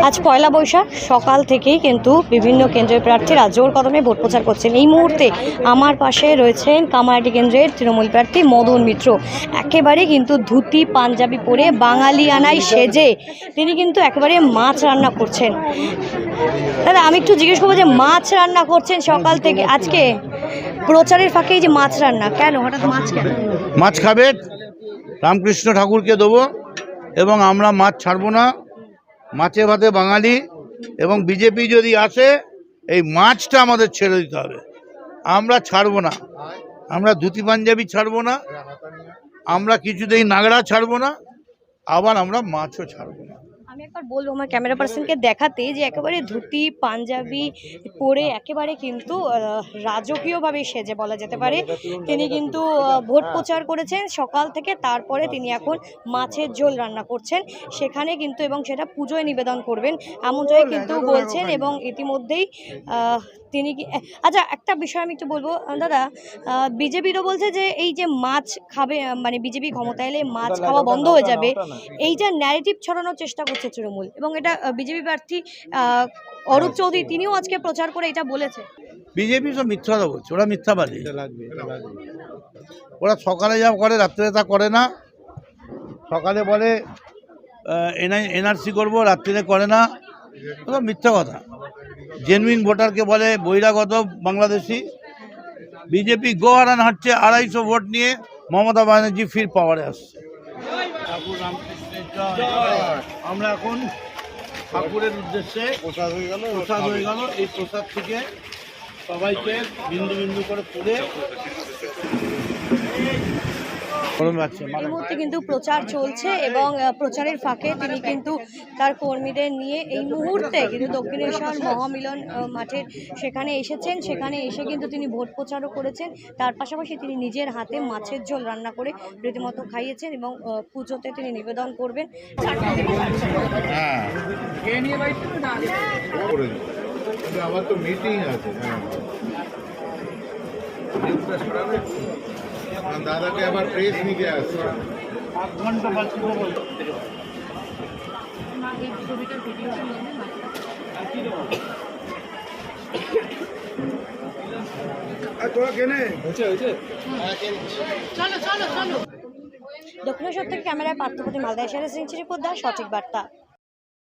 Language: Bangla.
আজ পয়লা বৈশাখ সকাল থেকেই কিন্তু বিভিন্ন কেন্দ্রের প্রার্থীরা জোর কদমে ভোট প্রচার করছেন। এই মুহূর্তে আমার পাশে রয়েছেন কামারহাটি কেন্দ্রের তৃণমূল প্রার্থী মদন মিত্র। একেবারে কিন্তু ধুতি পাঞ্জাবি পরে বাঙালিয়ানায় সেজে তিনি কিন্তু একেবারে মাছ রান্না করছেন। দাদা, আমি একটু জিজ্ঞেস করবো যে মাছ রান্না করছেন সকাল থেকে, আজকে প্রচারের ফাঁকে এই যে মাছ রান্না, কেন হঠাৎ মাছ কেন? মাছ খাবে, রামকৃষ্ণ ঠাকুরকে দেবো এবং আমরা মাছ ছাড়বো না। মাছে ভাতে বাঙালি, এবং বিজেপি যদি আসে এই মাছটা আমাদের ছেড়ে দিতে হবে। আমরা ছাড়বো না, আমরা ধুতি পাঞ্জাবি ছাড়বো না, আমরা কিছুতেই নাগড়া ছাড়বো না, আবার আমরা মাছও ছাড়বো না। আমি একবার বলবো আমার ক্যামেরা পার্সনকে দেখাতে যে একেবারে ধুতি পাঞ্জাবি পরে একেবারে কিন্তু রাজকীয়ভাবে সেজে বলা যেতে পারে তিনি কিন্তু ভোট প্রচার করেছেন সকাল থেকে। তারপরে তিনি এখন মাছের ঝোল রান্না করছেন সেখানে কিন্তু, এবং সেটা পুজোয় নিবেদন করবেন এমনটাই কিন্তু বলছেন। এবং ইতিমধ্যেই তিনি আচ্ছা, একটা বিষয় আমি একটু বলবো দাদা, বিজেপিরও বলছে যে এই যে মাছ খাবে, মানে বিজেপি ক্ষমতায় এলে মাছ খাওয়া বন্ধ হয়ে যাবে, এইটা ন্যারেটিভ ছড়ানোর চেষ্টা করছে তৃণমূল। এবং এটা বিজেপি প্রার্থী অরূপ চৌধুরী তিনিও আজকে প্রচার করে এটা বলেছে। বিজেপি সব মিথ্যা কথা বলছে, ওরা মিথ্যাবাদী। ওরা সকালে যা করে রাত্রে তা করে না। সকালে বলে এনআরসি করবো, রাত্রিরে করে না, ওরা মিথ্যা কথা। জেনুইন ভোটারকে বলে বহিরাগত বাংলাদেশি। বিজেপি গোহারান হাঁটছে 250 ভোট নিয়ে, মমতা ব্যানার্জি ফির পাওয়ারে আসছে। আমরা এখন ঠাকুরের উদ্দেশ্যে প্রসাদ হয়ে গেল, এই প্রসাদ থেকে সবাইকে বিন্দু বিন্দু করে পুড়ে এই মুহূর্তে কিন্তু প্রচার চলছে এবং প্রচারের ফাঁকে তিনি কিন্তু তার কর্মীদের নিয়ে এই মুহূর্তে কিন্তু দক্ষিণেশ্বর মহামিলন মাঠের সেখানে এসেছেন। সেখানে এসে কিন্তু তিনি ভোট প্রচারও করেছেন। তার পাশাপাশি তিনি নিজের হাতে মাছের ঝোল রান্না করে রীতিমতো খাইয়েছেন এবং পুজোতে তিনি নিবেদন করবেন। আমার তো মিটিং আছে, দাদাকে আবার প্রেস নিতে আসছে। 8 ঘন্টা বাঁচবো বলতে তোরা কেনে দক্ষিণেশ্বর থেকে ক্যামেরায় পার্থপতি মালদা, এশিয়ার সিং রিপোর্টার, সঠিক বার্তা।